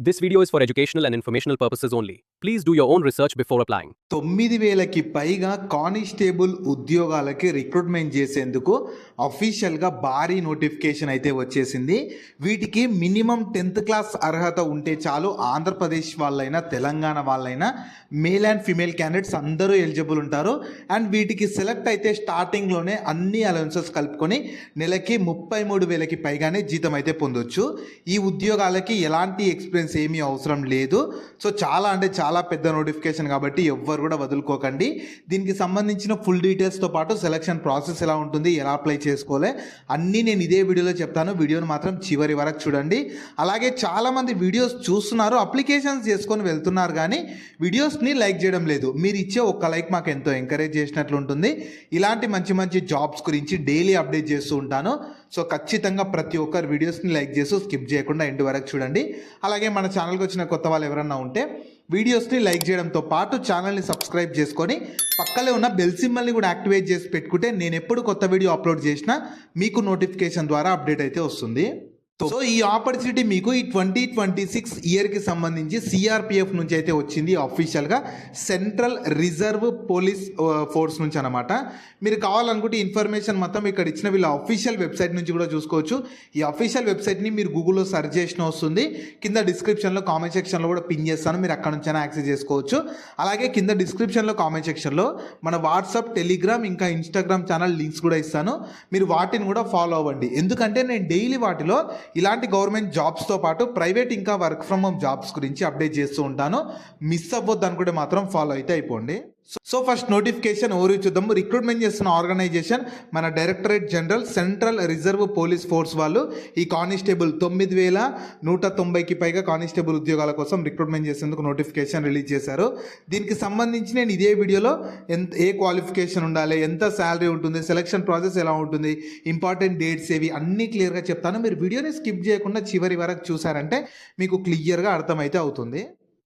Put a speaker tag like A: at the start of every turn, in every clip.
A: This video is for educational and informational purposes only. Please do your own research before applying.
B: 9,000కి పైగా constable ఉద్యోగాలకి recruitment చేసేందుకు అఫీషియల్గా భారీ notification అయితే వచ్చేసింది. వీటికి మినిమం 10th క్లాస్ అర్హత ఉంటే చాలు. ఆంధ్రప్రదేశ్ వాళ్ళైనా తెలంగాణ వాళ్ళైనా మేల్ అండ్ ఫీమేల్ క్యాండిడేట్స్ అందరూ ఎలిజిబుల్ ఉంటారు. అండ్ వీటికి సెలెక్ట్ అయితే స్టార్టింగ్లోనే అన్ని అలవెన్సెస్ కలుపుకొని నెలకి 33,000కి పైగానే జీతం అయితే పొందొచ్చు. ఈ ఉద్యోగాలకి ఎలాంటి ఎక్స్పీరియన్స్ ఏమీ అవసరం లేదు. సో చాలా పెద్ద నోటిఫికేషన్ కాబట్టి ఎవ్వరు కూడా వదులుకోకండి. దీనికి సంబంధించిన ఫుల్ డీటెయిల్స్తో పాటు సెలక్షన్ ప్రాసెస్ ఎలా ఉంటుంది, ఎలా అప్లై చేసుకోవాలి అన్నీ నేను ఇదే వీడియోలో చెప్తాను. వీడియోని మాత్రం చివరి వరకు చూడండి. అలాగే చాలామంది వీడియోస్ చూస్తున్నారు, అప్లికేషన్స్ చేసుకొని వెళ్తున్నారు, కానీ వీడియోస్ని లైక్ చేయడం లేదు. మీరు ఇచ్చే ఒక్క లైక్ మాకు ఎంతో ఎంకరేజ్ చేసినట్లు ఉంటుంది. ఇలాంటి మంచి జాబ్స్ గురించి డైలీ అప్డేట్ చేస్తూ ఉంటాను. సో ఖచ్చితంగా ప్రతి ఒక్కరు వీడియోస్ని లైక్ చేస్తూ స్కిప్ చేయకుండా ఎండ్ వరకు చూడండి. అలాగే మన ఛానల్కి వచ్చిన కొత్త వాళ్ళు ఎవరన్నా ఉంటే వీడియోస్ని లైక్ చేయడంతో పాటు ఛానల్ని సబ్స్క్రైబ్ చేసుకొని పక్కనే ఉన్న బెల్ సింబల్ని కూడా యాక్టివేట్ చేసి పెట్టుకుంటే నేను ఎప్పుడు కొత్త వీడియో అప్లోడ్ చేసినా మీకు నోటిఫికేషన్ ద్వారా అప్డేట్ అయితే వస్తుంది. సో ఈ ఆపర్చునిటీ మీకు ఈ 2026 ఇయర్కి సంబంధించి సిఆర్పిఎఫ్ నుంచి అయితే వచ్చింది. అఫీషియల్గా సెంట్రల్ రిజర్వ్ పోలీస్ ఫోర్స్ నుంచి అనమాట. మీరు కావాలనుకుంటే ఇన్ఫర్మేషన్ మొత్తం ఇక్కడ ఇచ్చిన వీళ్ళ అఫీషియల్ వెబ్సైట్ నుంచి కూడా చూసుకోవచ్చు. ఈ అఫీషియల్ వెబ్సైట్ని మీరు గూగుల్లో సెర్చ్ చేసిన వస్తుంది. కింద డిస్క్రిప్షన్లో కామెంట్ సెక్షన్లో కూడా పిన్ చేస్తాను, మీరు అక్కడ నుంచైనా యాక్సెస్ చేసుకోవచ్చు. అలాగే కింద డిస్క్రిప్షన్లో కామెంట్ సెక్షన్లో మన వాట్సాప్, టెలిగ్రామ్ ఇంకా ఇన్స్టాగ్రామ్ ఛానల్ లింక్స్ కూడా ఇస్తాను. మీరు వాటిని కూడా ఫాలో అవ్వండి. ఎందుకంటే నేను డైలీ వాటిలో ఇలాంటి గవర్నమెంట్ జాబ్స్తో పాటు ప్రైవేట్ ఇంకా వర్క్ ఫ్రమ్ హోమ్ జాబ్స్ గురించి అప్డేట్ చేస్తూ ఉంటాను. మిస్ అవ్వద్దు అనుకుంటే మాత్రం ఫాలో అయితే అయిపోండి. సో ఫస్ట్ నోటిఫికేషన్ ఎవరు చూద్దాము. రిక్రూట్మెంట్ చేస్తున్న ఆర్గనైజేషన్ మన directorate general central reserve police force వాళ్ళు ఈ కానిస్టేబుల్ 9,190కి పైగా కానిస్టేబుల్ ఉద్యోగాల కోసం రిక్రూట్మెంట్ చేసేందుకు నోటిఫికేషన్ రిలీజ్ చేశారు. దీనికి సంబంధించి నేను ఇదే వీడియోలో ఏ క్వాలిఫికేషన్ ఉండాలి, ఎంత శాలరీ ఉంటుంది, సెలక్షన్ ప్రాసెస్ ఎలా ఉంటుంది, ఇంపార్టెంట్ డేట్స్ ఏవి అన్నీ క్లియర్గా చెప్తాను. మీరు వీడియోని స్కిప్ చేయకుండా చివరి వరకు చూసారంటే మీకు క్లియర్గా అర్థమైతే అవుతుంది.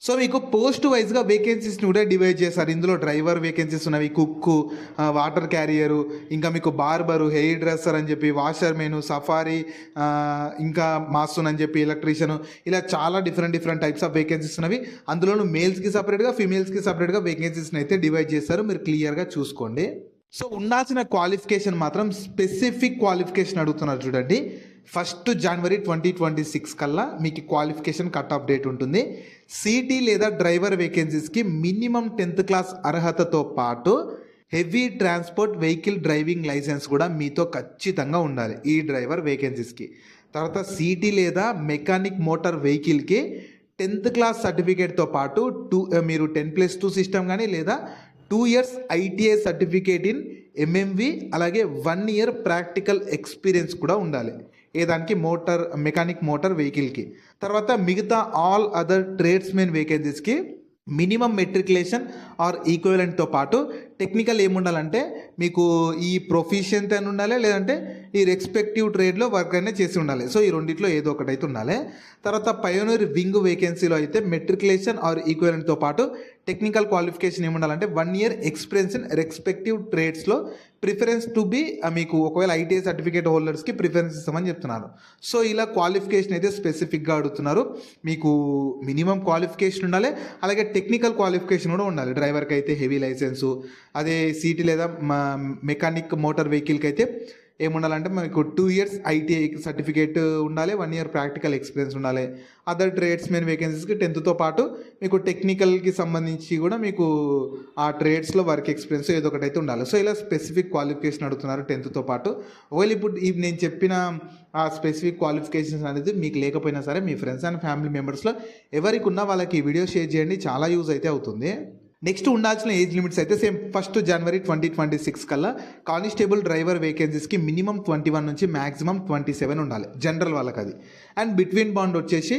B: సో మీకు పోస్ట్ వైజ్గా వేకెన్సీస్ని కూడా డివైడ్ చేశారు. ఇందులో డ్రైవర్ వేకెన్సీస్ ఉన్నవి, కుక్కు, వాటర్ క్యారియరు, ఇంకా మీకు బార్బరు, హెయిర్ డ్రెస్సర్ అని చెప్పి, వాషర్ మెను, సఫారీ, ఇంకా మాస్టూన్ అని చెప్పి, ఎలక్ట్రీషియన్, ఇలా చాలా డిఫరెంట్ టైప్స్ ఆఫ్ వేకెన్సీస్ ఉన్నవి. అందులోనూ మేల్స్కి సపరేట్గా, ఫీమేల్స్కి సపరేట్గా వేకెన్సీస్ని అయితే డివైడ్ చేశారు. మీరు క్లియర్గా చూసుకోండి. సో ఉండాల్సిన క్వాలిఫికేషన్ మాత్రం స్పెసిఫిక్ క్వాలిఫికేషన్ అడుగుతున్నారు చూడండి. 1 జనవరి 2026 కల్లా మీకు క్వాలిఫికేషన్ కట్ ఆఫ్ డేట్ ఉంటుంది. సిటీ లేదా డ్రైవర్ వేకెన్సీస్కి మినిమం 10th క్లాస్ అర్హతతో పాటు heavy transport vehicle driving licence కూడా మీతో ఖచ్చితంగా ఉండాలి ఈ డ్రైవర్ వేకెన్సీస్కి. తర్వాత సిటీ లేదా మెకానిక్ మోటార్ వెహికల్కి 10th క్లాస్ సర్టిఫికేట్తో పాటు మీరు 10+2 సిస్టమ్ కానీ లేదా 2 years ITI certificate in MMV, అలాగే 1 year ప్రాక్టికల్ ఎక్స్పీరియన్స్ కూడా ఉండాలి ఏదానికి మెకానిక్ మోటార్ వెహికల్కి. తర్వాత మిగతా ఆల్ అదర్ ట్రేడ్స్మెన్ వేకెన్సీస్కి మినిమం మెట్రికులేషన్ ఆర్ ఈక్వలెంట్తో పాటు టెక్నికల్ ఏముండాలంటే మీకు ఈ ప్రొఫిషియన్సీ అని ఉండాలి, లేదంటే ఈ రెస్పెక్టివ్ ట్రేడ్లో వర్క్ అయినా చేసి ఉండాలి. సో ఈ రెండిట్లో ఏదో ఒకటి అయితే ఉండాలి. తర్వాత పయోనీర్ వింగ్ వేకెన్సీలో అయితే మెట్రికులేషన్ ఆర్ ఈక్వలెంట్తో పాటు టెక్నికల్ క్వాలిఫికేషన్ ఏముండాలంటే 1 year ఎక్స్పీరియన్స్ ఇన్ రెస్పెక్టివ్ ట్రేడ్స్లో ప్రిఫరెన్స్ టు బి, మీకు ఒకవేళ ITI సర్టిఫికేట్ హోల్డర్స్కి ప్రిఫరెన్స్ ఇస్తామని చెప్తున్నారు. సో ఇలా క్వాలిఫికేషన్ అయితే స్పెసిఫిక్గా అడుగుతున్నారు. మీకు మినిమం క్వాలిఫికేషన్ ఉండాలి, అలాగే టెక్నికల్ క్వాలిఫికేషన్ కూడా ఉండాలి. డ్రైవర్కి అయితే హెవీ లైసెన్సు, అదే సిటీ లేదా మెకానిక్ మోటార్ వెహికల్కి అయితే ఏముండాలంటే మీకు 2 years ITI సర్టిఫికేట్ ఉండాలి, 1 year ప్రాక్టికల్ ఎక్స్పీరియన్స్ ఉండాలి. అదర్ ట్రేడ్స్మెన్ వేకెన్సీస్కి 10th పాటు మీకు టెక్నికల్కి సంబంధించి కూడా మీకు ఆ ట్రేడ్స్లో వర్క్ ఎక్స్పీరియన్స్ ఏదో ఒకటి అయితే ఉండాలి. సో ఇలా స్పెసిఫిక్ క్వాలిఫికేషన్ అడుగుతున్నారు 10th పాటు. ఒకవేళ ఇప్పుడు నేను చెప్పిన ఆ స్పెసిఫిక్ క్వాలిఫికేషన్స్ అనేది మీకు లేకపోయినా సరే మీ ఫ్రెండ్స్ అండ్ ఫ్యామిలీ మెంబర్స్లో ఎవరికి ఉన్నా వాళ్ళకి ఈ వీడియో షేర్ చేయండి, చాలా యూజ్ అయితే అవుతుంది. నెక్స్ట్ ఉండాల్సిన ఏజ్ లిమిట్స్ అయితే సేమ్ 1 జనవరి 2026 కల్లా కానిస్టేబుల్ డ్రైవర్ వేకెన్సీస్కి మినిమం 21 నుంచి మ్యాక్సిమం 27 ఉండాలి జనరల్ వాళ్ళకి అది. అండ్ బిట్వీన్ బాండ్ వచ్చేసి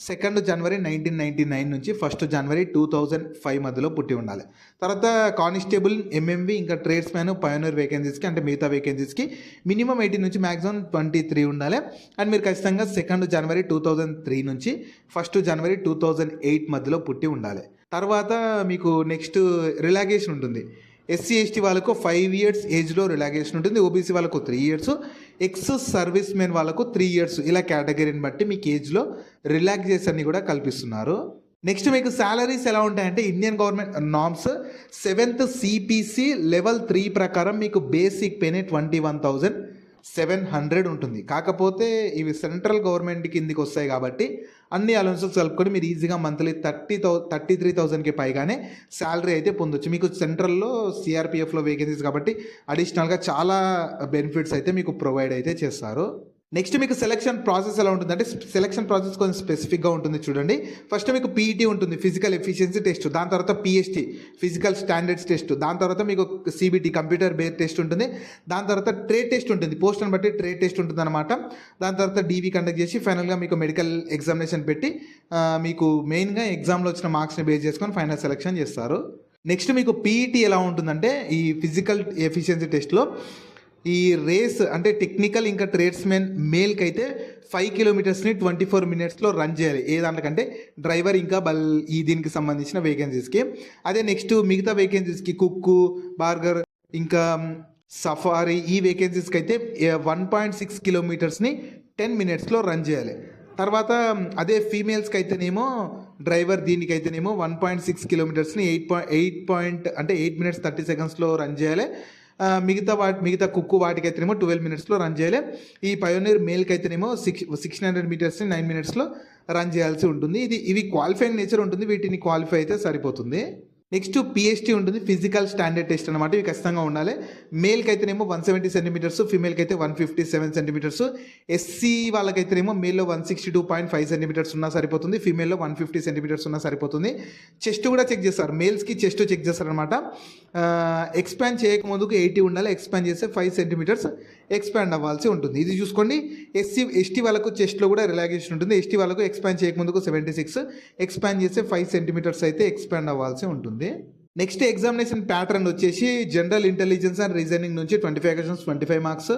B: 2 జనవరి 1999 నుంచి 1 జనవరి 2005 మధ్యలో పుట్టి ఉండాలి. తర్వాత కానిస్టేబుల్ MMV ఇంకా ట్రేడ్స్ మ్యాన్ పయోనీర్ వేకెన్సీస్కి అంటే మిగతా వేకెన్సీస్కి మినిమం 18 నుంచి మ్యాక్సిమం 23 ఉండాలి. అండ్ మీరు ఖచ్చితంగా 2 జనవరి 2003 నుంచి 1 జనవరి 2008 మధ్యలో పుట్టి ఉండాలి. తర్వాత మీకు నెక్స్ట్ రిలాగేషన్ ఉంటుంది. ఎస్సీ ఎస్టీ వాళ్ళకు 5 ఇయర్స్ ఏజ్లో రిలాక్సేషన్ ఉంటుంది, ఓబీసీ వాళ్ళకు 3 ఇయర్స్, ఎక్స్ సర్వీస్ మెన్ వాళ్ళకు 3 ఇయర్స్, ఇలా కేటగిరీని బట్టి మీకు ఏజ్లో రిలాక్సేషన్ని కూడా కల్పిస్తున్నారు. నెక్స్ట్ మీకు శాలరీస్ ఎలా ఉంటాయంటే Indian government norms 7th CPC level 3 ప్రకారం మీకు బేసిక్ పేనే 21,700 ఉంటుంది. కాకపోతే ఇవి సెంట్రల్ గవర్నమెంట్ కిందికి వస్తాయి కాబట్టి అన్ని అలవెన్సెస్ కలుపుకొని మీరు ఈజీగా మంత్లీ 33,000కి పైగానే శాలరీ అయితే పొందొచ్చు. మీకు సెంట్రల్లో సిఆర్పిఎఫ్లో వేకెన్సీస్ కాబట్టి అడిషనల్గా చాలా బెనిఫిట్స్ అయితే మీకు ప్రొవైడ్ అయితే చేస్తారు. నెక్స్ట్ మీకు సెలక్షన్ ప్రాసెస్ ఎలా ఉంటుందంటే సెలక్షన్ ప్రాసెస్ కొంచెం స్పెసిఫిక్గా ఉంటుంది చూడండి. ఫస్ట్ మీకు పీఈటీ ఉంటుంది, ఫిజికల్ ఎఫిషియన్సీ టెస్ట్, దాని తర్వాత పిఎస్టీ ఫిజికల్ స్టాండర్డ్స్ టెస్ట్, దాని తర్వాత మీకు సిబిటీ కంప్యూటర్ బేస్డ్ టెస్ట్ ఉంటుంది, దాని తర్వాత ట్రేడ్ టెస్ట్ ఉంటుంది, పోస్ట్ని బట్టి ట్రేడ్ టెస్ట్ ఉంటుంది అనమాట. దాని తర్వాత డీవీ కండక్ట్ చేసి ఫైనల్గా మీకు మెడికల్ ఎగ్జామినేషన్ పెట్టి మీకు మెయిన్గా ఎగ్జామ్లో వచ్చిన మార్క్స్ని బేస్ చేసుకొని ఫైనల్ సెలక్షన్ చేస్తారు. నెక్స్ట్ మీకు పీఈటీ ఎలా ఉంటుందంటే ఈ ఫిజికల్ ఎఫిషియన్సీ టెస్ట్లో ఈ రేస్ అంటే టెక్నికల్ ఇంకా ట్రేడ్స్మెన్ మేల్కి అయితే 5 కిలోమీటర్స్ని 24 మినిట్స్లో రన్ చేయాలి. ఏ దాంట్లోకంటే డ్రైవర్ ఇంకా దీనికి సంబంధించిన వేకెన్సీస్కి. అదే నెక్స్ట్ మిగతా వేకెన్సీస్కి కుక్కు, బార్గర్ ఇంకా సఫారీ ఈ వేకెన్సీస్కి అయితే 1.6 కిలోమీటర్స్ని 10 మినిట్స్లో రన్ చేయాలి. తర్వాత అదే ఫీమేల్స్కి అయితేనేమో డ్రైవర్ దీనికైతేనేమో 1.6 కిలోమీటర్స్ని 8 మినిట్స్ 30 సెకండ్స్లో రన్ చేయాలి. మిగతా కుక్కు వాటికైతేనేమో 12 మినిట్స్లో రన్ చేయాలి. ఈ పయోనీర్ మేల్కి అయితేనేమో 600 మీటర్స్ని 9 మినిట్స్లో రన్ చేయాల్సి ఉంటుంది. ఇవి క్వాలిఫైయింగ్ నేచర్ ఉంటుంది, వీటిని క్వాలిఫై అయితే సరిపోతుంది. నెక్స్ట్ పిఎస్టీ ఉంటుంది, ఫిజికల్ స్టాండర్డ్ టెస్ట్ అనమాట. ఇవి ఖచ్చితంగా ఉండాలి. మేల్కి అయితేనేమో 170 సెంటీమీటర్స్, ఫీమేల్కి అయితే 157 సెంటీమీటర్స్. ఎస్సీ వాళ్ళకైతేనేమో మేల్లో 162.5 సెంటీమీటర్స్ ఉన్నా సరిపోతుంది, ఫీమేల్లో 150 సెంటీమీటర్స్ ఉన్నా సరిపోతుంది. చెస్ట్ కూడా చెక్ చేస్తారు, మేల్స్కి చెస్ట్ చెక్ చేస్తారనమాట. ఎక్స్పాండ్ చేయకముందుకు 80 ఉండాలి, ఎక్స్పాండ్ చేస్తే 5 సెంటీమీటర్స్ ఎక్స్పాండ్ అవ్వాల్సి ఉంటుంది. ఇది చూసుకోండి. ఎస్టీ వాళ్ళకు చెస్ట్లో కూడా రిలాక్సేషన్ ఉంటుంది. ఎస్టీ వాళ్ళకు ఎక్స్పాండ్ చేయకముందుకు 76, ఎక్స్పాండ్ చేస్తే 5 సెంటీమీటర్స్ అయితే ఎక్స్పాండ్ అవ్వాల్సి ఉంటుంది. నెక్స్ట్ ఎగ్జామినేషన్ ప్యాటర్న్ వచ్చేసి జనరల్ ఇంటెలిజెన్స్ అండ్ రీజనింగ్ నుంచి 25 questions 25 marks,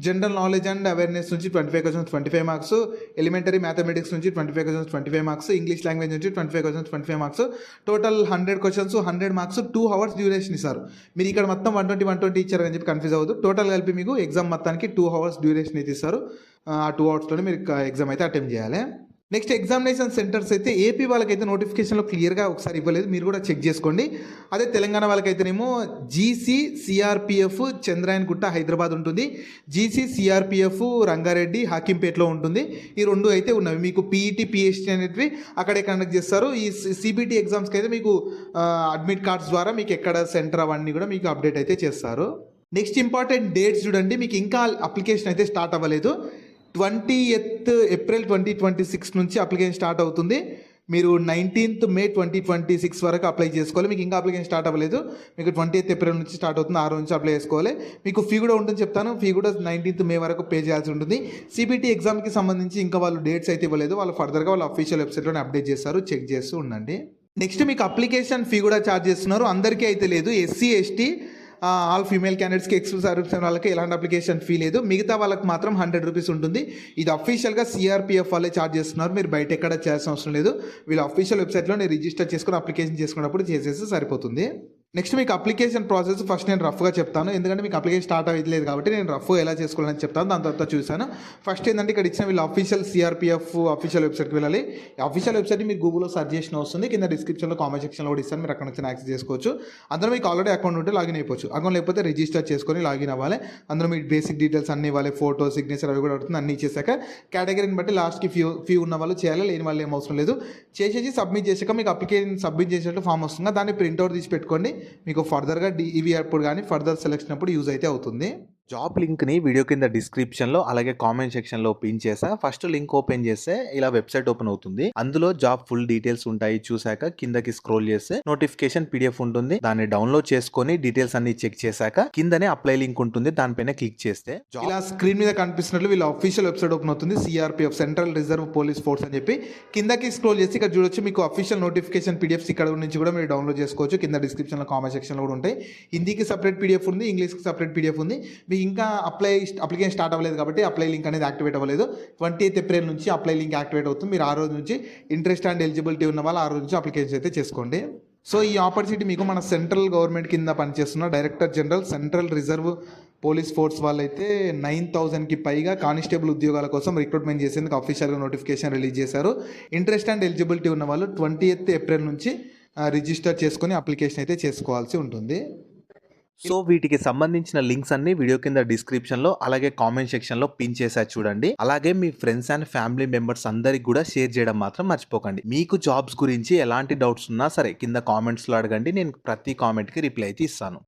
B: general knowledge and awareness నుంచి 25 క్వశ్చన్స్ 25 మార్క్స్, ఎలిమెంటరీ మ్యాథమెటిక్స్ నుంచి 25 క్వశ్చన్స్ 25 మార్క్స్, ఇంగ్లీష్ లాంగ్వేజ్ నుంచి 25 questions 25 marks, total 100 questions 100 marks, 2 hours duration ఇస్తారు. మీరు ఇక్కడ మొత్తం 120 ఇచ్చారని చెప్పి కన్ఫ్యూజ్ అవ్వదు. టోటల్ కలిపి మీకు ఎగ్జామ్ మొత్తానికి 2 అవర్స్ డ్యూరేషన్ అయితే ఇస్తారు. ఆ 2 అవర్స్లోనే మీరు ఎగ్జామ్ అయితే అటెంప్ట్ చేయాలి. నెక్స్ట్ ఎగ్జామినేషన్ సెంటర్స్ అయితే ఏపీ వాళ్ళకైతే నోటిఫికేషన్లో క్లియర్గా ఒకసారి ఇవ్వలేదు, మీరు కూడా చెక్ చేసుకోండి. అదే తెలంగాణ వాళ్ళకైతేనేమో జీసీ సిఆర్పిఎఫ్ చంద్రాయన్ గుట్ట హైదరాబాద్ ఉంటుంది, జీసీ సిఆర్పిఎఫ్ రంగారెడ్డి హాకింపేట్లో ఉంటుంది. ఈ 2 అయితే ఉన్నవి. మీకు పీఈటీ పిఎస్టీ అనేటివి అక్కడే కండక్ట్ చేస్తారు. ఈ సిబిటీ ఎగ్జామ్స్కి అయితే మీకు అడ్మిట్ కార్డ్స్ ద్వారా మీకు ఎక్కడ సెంటర్ అవన్నీ కూడా మీకు అప్డేట్ అయితే చేస్తారు. నెక్స్ట్ ఇంపార్టెంట్ డేట్స్ చూడండి, మీకు ఇంకా అప్లికేషన్ అయితే స్టార్ట్ అవ్వలేదు. 20th ఏప్రిల్ 2026 నుంచి అప్లికేషన్ స్టార్ట్ అవుతుంది. మీరు 19th మే 2026 వరకు అప్లై చేసుకోవాలి. మీకు ఇంకా అప్లికేషన్ స్టార్ట్ అవ్వలేదు, మీకు 20th ఏప్రిల్ నుంచి స్టార్ట్ అవుతుంది, ఆ రోజు నుంచి అప్లై చేసుకోవాలి. మీకు ఫీ కూడా ఉంటుంది చెప్తాను, ఫీ కూడా 19th మే వరకు పే చేయాల్సి ఉంటుంది. సిబిటీ ఎగ్జామ్కి సంబంధించి ఇంకా వాళ్ళు డేట్స్ అయితే ఇవ్వలేదు, వాళ్ళు ఫర్దర్గా వాళ్ళ అఫీషియల్ వెబ్సైట్లోనే అప్డేట్ చేస్తారు, చెక్ చేస్తూ ఉండండి. నెక్స్ట్ మీకు అప్లికేషన్ ఫీ కూడా ఛార్జ్ చేస్తున్నారు, అందరికీ అయితే లేదు. ఎస్సీ ఎస్టీ ఆల్ ఫీమేల్ క్యాండిడేట్స్కి ఎక్స్క్లూజివ్ సర్వీస్ వాళ్ళకి ఎలాంటి అప్లికేషన్ ఫీ లేదు, మిగతా వాళ్ళకి మాత్రం 100 రూపీస్ ఉంటుంది. ఇది అఫీషియల్గా సిఆర్పిఎఫ్ వాళ్ళే ఛార్జ్ చేస్తున్నారు, మీరు బయట ఎక్కడ చేయాల్సిన అవసరం లేదు. వీళ్ళ అఫీషియల్ వెబ్సైట్లో రిజిస్టర్ చేసుకుని అప్లికేషన్ చేసుకున్నప్పుడు చేసేసి సరిపోతుంది. నెక్స్ట్ మీకు అప్లికేషన్ ప్రాసెస్ ఫస్ట్ నేను రఫ్గా చెప్తాను, ఎందుకంటే మీకు అప్లికేషన్ స్టార్ట్ అవ్వలేదు కాబట్టి నేను రఫ్ ఎలా చేసుకోవాలని చెప్తాను, దాని తర్వాత చూసాను. ఫస్ట్ ఏంటంటే ఇక్కడ ఇచ్చిన వీళ్ళ అఫీషియల్ సిఆర్పిఎఫ్ అఫీషియల్ వెబ్సైట్కి వెళ్ళాలి. అఫీషియల్ వెబ్సైట్ని మీరు గూగుల్లో సర్చ్ చేసిన వస్తుంది, కింద డిస్క్రిప్షన్లో కామెంట్ సెక్షన్లో కూడా ఇస్తాను, మీరు అక్కడ నుంచి యాక్సెస్ చేసుకోవచ్చు. అందులో మీకు ఆల్రెడీ అకౌంట్ ఉంటే లాగిన్ అయిపోవచ్చు, అకౌంట్ లేకపోతే రిజిస్టర్ చేసుకొని లాగిన్ అవ్వాలి. అందులో మీ బేసిక్ డీటెయిల్స్ అన్ని ఇవ్వాలి, ఫోటో సిగ్నేచర్ అవి కూడా అవుతుంది. అన్ని ఇచ్చేసాక కేటగిరీని బట్టి లాస్ట్కి ఫీ ఉన్న వాళ్ళు చేయాలి, లేని వాళ్ళు ఏం అవసరం లేదు. చేసేసి సబ్మిట్ చేసాక మీకు అప్లికేషన్ సబ్మిట్ చేసినట్టు ఫామ్ వస్తుంది, దాన్ని ప్రింట్అవుట్ తీసి పెట్టుకోండి. మీకు ఫర్దర్గా ఇవి అప్పుడు కానీ ఫర్దర్ సెలెక్షన్ అప్పుడు యూజ్ అయితే అవుతుంది.
C: జాబ్ లింక్ని వీడియో కింద డిస్క్రిప్షన్లో అలాగే కామెంట్ సెక్షన్లో పిన్ చేసా. ఫస్ట్ లింక్ ఓపెన్ చేస్తే ఇలా వెబ్సైట్ ఓపెన్ అవుతుంది, అందులో జాబ్ ఫుల్ డీటెయిల్స్ ఉంటాయి. చూసాక కిందకి స్క్రోల్ చేస్తే నోటిఫికేషన్ పీడిఎఫ్ ఉంటుంది, దాన్ని డౌన్లోడ్ చేసుకొని డీటెయిల్స్ అన్ని చెక్ చేశాక కిందనే అప్లై లింక్ ఉంటుంది, దానిపైన క్లిక్ చేస్తే
B: ఇలా స్క్రీన్ మీద కనిపిస్తున్నట్లు వీళ్ళ అఫీషియల్ వెబ్సైట్ ఓపెన్ అవుతుంది, CRPF central reserve police force అని చెప్పి. కిందకి స్క్రోల్ చేసి ఇక్కడ చూడొచ్చు, మీకు అఫీషియల్ నోటిఫికేషన్ పీడిఎఫ్స్ ఇక్కడ నుంచి కూడా మీరు డౌన్లోడ్ చేసుకోవచ్చు. కింద డిస్క్రిప్షన్లో కామెంట్ సెక్షన్లో కూడా ఉంటాయి. హిందీకి సపరేట్ పీడిఎఫ్ ఉంది, ఇంగ్లీష్కి సపరేట్ పీడిఎఫ్ ఉంది. మీకు ఇంకా అప్లికేషన్ స్టార్ట్ అవ్వలేదు కాబట్టి అప్లై లింక్ అనేది యాక్టివేట్ అవ్వలేదు. 20th ఏప్రిల్ నుంచి అప్లై లింక్ యాక్టివేట్ అవుతుంది. మీరు ఆ రోజు నుంచి ఇంట్రెస్ట్ అండ్ ఎలిజిబిలిటీ ఉన్న వాళ్ళు ఆ రోజు నుంచి అప్లికేషన్ అయితే చేసుకోండి. సో ఈ ఆపర్చునిటీ మీకు మన సెంట్రల్ గవర్నమెంట్ కింద పనిచేస్తున్న director general central reserve police force వాళ్ళైతే 9,000కి పైగా కానిస్టేబుల్ ఉద్యోగాల కోసం రిక్రూట్మెంట్ చేసేందుకు అఫీషియల్గా నోటిఫికేషన్ రిలీజ్ చేశారు. ఇంట్రెస్ట్ అండ్ ఎలిజిబిలిటీ ఉన్న వాళ్ళు 20th ఏప్రిల్ నుంచి రిజిస్టర్ చేసుకొని అప్లికేషన్ అయితే చేసుకోవాల్సి ఉంటుంది.
C: సో వీటికి సంబంధించిన లింక్స్ అన్ని వీడియో కింద డిస్క్రిప్షన్ లో అలాగే కామెంట్ సెక్షన్ లో పిన్ చేసా చూడండి. అలాగే మీ ఫ్రెండ్స్ అండ్ ఫ్యామిలీ మెంబర్స్ అందరికి కూడా షేర్ చేయడం మాత్రం మర్చిపోకండి. మీకు జాబ్స్ గురించి ఎలాంటి డౌట్స్ ఉన్నా సరే కింద కామెంట్స్ లో అడగండి, నేను ప్రతి కామెంట్ కి రిప్లై అయితే ఇస్తాను.